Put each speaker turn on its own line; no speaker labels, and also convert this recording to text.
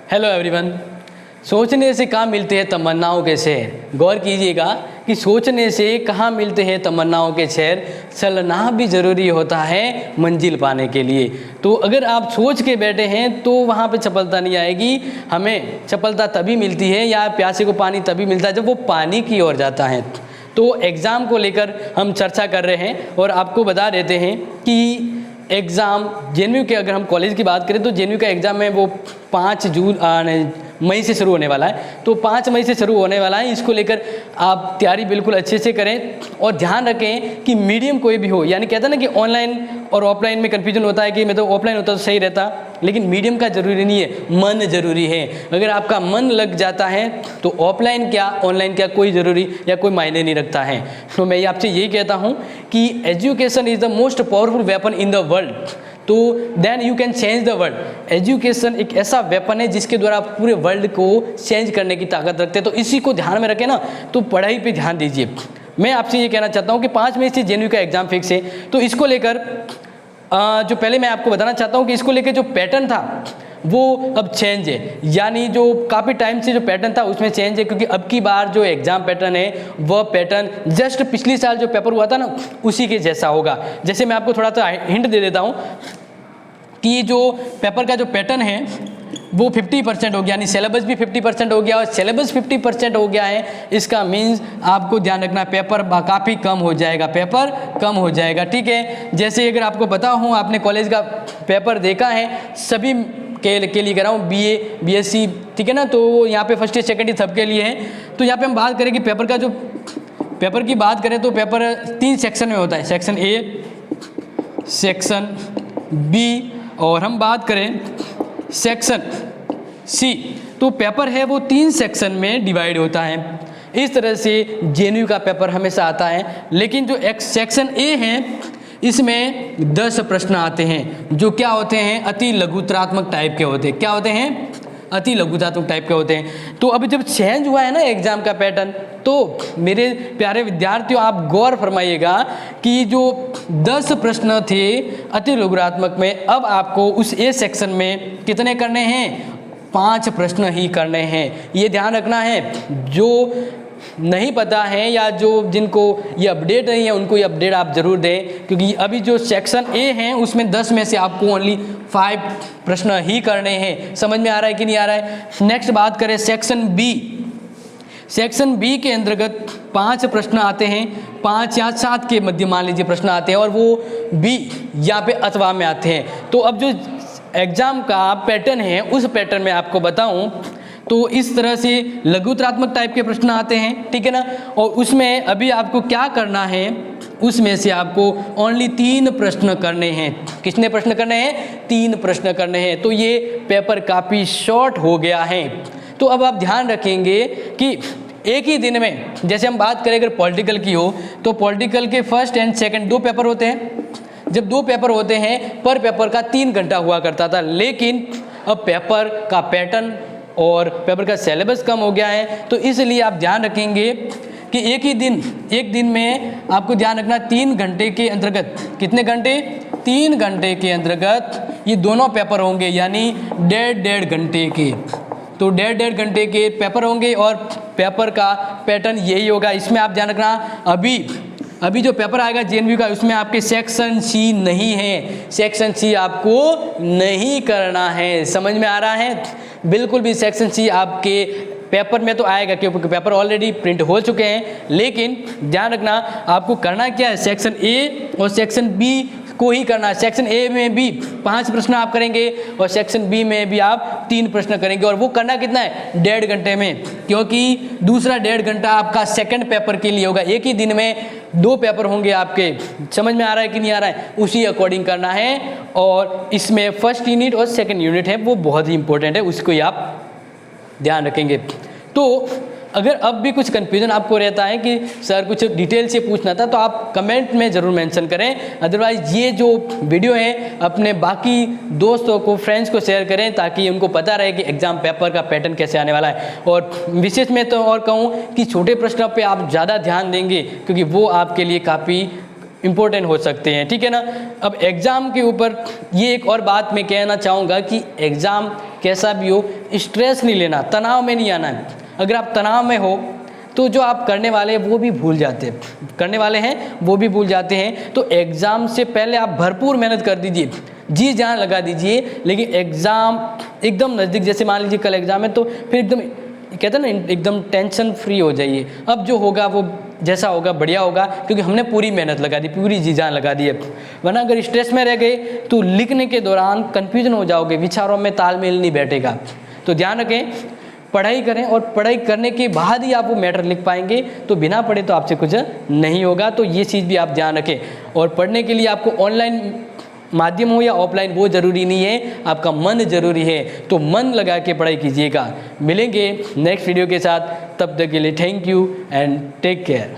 Hello everyone. सोचने से कहाँ मिलते हैं तमन्नाओं के शहर। गौर कीजिएगा कि सोचने से कहाँ मिलते हैं तमन्नाओं के शहर, चलना भी ज़रूरी होता है मंजिल पाने के लिए। तो अगर आप सोच के बैठे हैं तो वहाँ पे सफलता नहीं आएगी। हमें सफलता तभी मिलती है या प्यासे को पानी तभी मिलता है जब वो पानी की ओर जाता है। तो एग्ज़ाम को लेकर हम चर्चा कर रहे हैं और आपको बता देते हैं कि एग्ज़ाम जेएनयू के, अगर हम कॉलेज की बात करें तो जेएनयू का एग्ज़ाम है वो 5 मई से शुरू होने वाला है। तो 5 मई से शुरू होने वाला है। इसको लेकर आप तैयारी बिल्कुल अच्छे से करें और ध्यान रखें कि मीडियम कोई भी हो। यानी कहता है ना कि ऑनलाइन और ऑफलाइन में कन्फ्यूजन होता है कि मैं तो ऑफलाइन होता तो सही रहता, लेकिन मीडियम का ज़रूरी नहीं है, मन ज़रूरी है। अगर आपका मन लग जाता है तो ऑफलाइन क्या ऑनलाइन क्या कोई ज़रूरी या कोई मायने नहीं रखता है। तो मैं आपसे यही कहता हूँ कि education is the most powerful weapon in the world. तो then you can change the world. Education एक ऐसा वेपन है जिसके द्वारा आप पूरे वर्ल्ड को चेंज करने की ताकत रखते हैं। तो इसी को ध्यान में रखें ना, तो पढ़ाई पे ध्यान दीजिए। मैं आपसे ये कहना चाहता हूँ कि 5 मई से जेएनयू का एग्ज़ाम फिक्स है। तो इसको लेकर जो पहले मैं आपको बताना चाहता हूँ कि इसको लेकर जो पैटर्न था वो अब चेंज है। यानी जो काफ़ी टाइम से जो पैटर्न था उसमें चेंज है, क्योंकि अब की बार जो एग्ज़ाम पैटर्न है वह पैटर्न जस्ट पिछले साल जो पेपर हुआ था ना उसी के जैसा होगा। जैसे मैं आपको थोड़ा सा हिंट दे देता हूँ कि जो पेपर का जो पैटर्न है वो 50% हो गया, यानी सिलेबस भी 50% हो गया। और सिलेबस 50% हो गया है, इसका मीन्स आपको ध्यान रखना पेपर काफ़ी कम हो जाएगा, पेपर कम हो जाएगा। ठीक है, जैसे अगर आपको पता हो, आपने कॉलेज का पेपर देखा है, सभी के लिए कह रहा हूँ, BA BSc, ठीक है ना। तो यहाँ पे फर्स्ट ईयर सेकेंड ईयर सबके लिए है। तो यहाँ पे हम बात करें कि पेपर की बात करें तो पेपर 3 सेक्शन में होता है, सेक्शन A, सेक्शन B और हम बात करें सेक्शन C। तो पेपर है वो 3 सेक्शन में डिवाइड होता है। इस तरह से जेएनयू का पेपर हमेशा आता है। लेकिन जो सेक्शन A है इसमें 10 प्रश्न आते हैं जो क्या होते हैं, अति लघुतरात्मक टाइप के होते हैं। क्या होते हैं? अति लघुतात्मक टाइप के होते हैं। तो अभी जब चेंज हुआ है ना एग्जाम का पैटर्न, तो मेरे प्यारे विद्यार्थियों आप गौर फरमाइएगा कि जो 10 प्रश्न थे अति लघुतात्मक में, अब आपको उस ए सेक्शन में कितने करने हैं? 5 प्रश्न ही करने हैं। ये ध्यान रखना है। जो नहीं पता है या जो जिनको ये अपडेट नहीं है उनको ये अपडेट आप ज़रूर दें, क्योंकि अभी जो सेक्शन A है उसमें 10 में से आपको ओनली 5 प्रश्न ही करने हैं। समझ में आ रहा है कि नहीं आ रहा है? नेक्स्ट बात करें सेक्शन B। सेक्शन B के अंतर्गत 5 प्रश्न आते हैं, 5 या 7 के मध्य मान लीजिए प्रश्न आते हैं, और वो B यहाँ पे अथवा में आते हैं। तो अब जो एग्ज़ाम का पैटर्न है उस पैटर्न में आपको बताऊं तो इस तरह से लघुतरात्मक टाइप के प्रश्न आते हैं, ठीक है ना। और उसमें अभी आपको क्या करना है, उसमें से आपको ओनली 3 प्रश्न करने हैं। कितने प्रश्न करने हैं? 3 प्रश्न करने हैं। तो ये पेपर काफ़ी शॉर्ट हो गया है। तो अब आप ध्यान रखेंगे कि एक ही दिन में, जैसे हम बात करें अगर पॉलिटिकल की हो तो पॉलिटिकल के फर्स्ट एंड सेकेंड 2 पेपर होते हैं। जब 2 पेपर होते हैं पर पेपर का 3 घंटा हुआ करता था, लेकिन अब पेपर का पैटर्न और पेपर का सिलेबस कम हो गया है। तो इसलिए आप ध्यान रखेंगे कि एक दिन में आपको ध्यान रखना 3 घंटे के अंतर्गत, कितने घंटे? 3 घंटे के अंतर्गत ये दोनों पेपर होंगे, यानी 1.5 घंटे के। तो 1.5 घंटे के पेपर होंगे और पेपर का पैटर्न यही होगा। इसमें आप ध्यान रखना अभी जो पेपर आएगा जेएनयू का उसमें आपके सेक्शन C नहीं है। सेक्शन C आपको नहीं करना है। समझ में आ रहा है? बिल्कुल भी सेक्शन C आपके पेपर में तो आएगा क्योंकि पेपर ऑलरेडी प्रिंट हो चुके हैं, लेकिन ध्यान रखना आपको करना क्या है, सेक्शन A और सेक्शन B को ही करना है। सेक्शन A में भी 5 प्रश्न आप करेंगे और सेक्शन B में भी आप 3 प्रश्न करेंगे, और वो करना कितना है? 1.5 घंटे में, क्योंकि दूसरा 1.5 घंटा आपका सेकंड पेपर के लिए होगा। एक ही दिन में 2 पेपर होंगे आपके। समझ में आ रहा है कि नहीं आ रहा है? उसी अकॉर्डिंग करना है। और इसमें फर्स्ट यूनिट और सेकेंड यूनिट है वो बहुत ही इंपॉर्टेंट है, उसको ही आप ध्यान रखेंगे। तो अगर अब भी कुछ कन्फ्यूजन आपको रहता है कि सर कुछ डिटेल से पूछना था, तो आप कमेंट में ज़रूर मेंशन करें। अदरवाइज़ ये जो वीडियो है अपने बाकी दोस्तों को, फ्रेंड्स को शेयर करें ताकि उनको पता रहे कि एग्ज़ाम पेपर का पैटर्न कैसे आने वाला है। और विशेष में तो और कहूँ कि छोटे प्रश्नों पे आप ज़्यादा ध्यान देंगे क्योंकि वो आपके लिए काफ़ी इम्पोर्टेंट हो सकते हैं, ठीक है ना। अब एग्ज़ाम के ऊपर ये एक और बात मैं कहना चाहूँगा कि एग्ज़ाम कैसा भी हो स्ट्रेस नहीं लेना, तनाव में नहीं आना है। अगर आप तनाव में हो तो जो आप करने वाले हैं वो भी भूल जाते हैं, करने वाले हैं वो भी भूल जाते हैं। तो एग्ज़ाम से पहले आप भरपूर मेहनत कर दीजिए, जी जान लगा दीजिए, लेकिन एग्ज़ाम एकदम नज़दीक, जैसे मान लीजिए कल एग्ज़ाम है तो फिर एकदम कहते हैं ना एकदम टेंशन फ्री हो जाइए। अब जो होगा वो जैसा होगा बढ़िया होगा, क्योंकि हमने पूरी मेहनत लगा दी, पूरी जी जान लगा दी है। वरना अगर स्ट्रेस में रह गए तो लिखने के दौरान कन्फ्यूजन हो जाओगे, विचारों में तालमेल नहीं बैठेगा। तो ध्यान रखें, पढ़ाई करें और पढ़ाई करने के बाद ही आप वो मैटर लिख पाएंगे, तो बिना पढ़े तो आपसे कुछ नहीं होगा। तो ये चीज़ भी आप ध्यान रखें। और पढ़ने के लिए आपको ऑनलाइन माध्यम हो या ऑफलाइन वो ज़रूरी नहीं है, आपका मन ज़रूरी है। तो मन लगा के पढ़ाई कीजिएगा। मिलेंगे नेक्स्ट वीडियो के साथ, तब तक के लिए thank you and take care.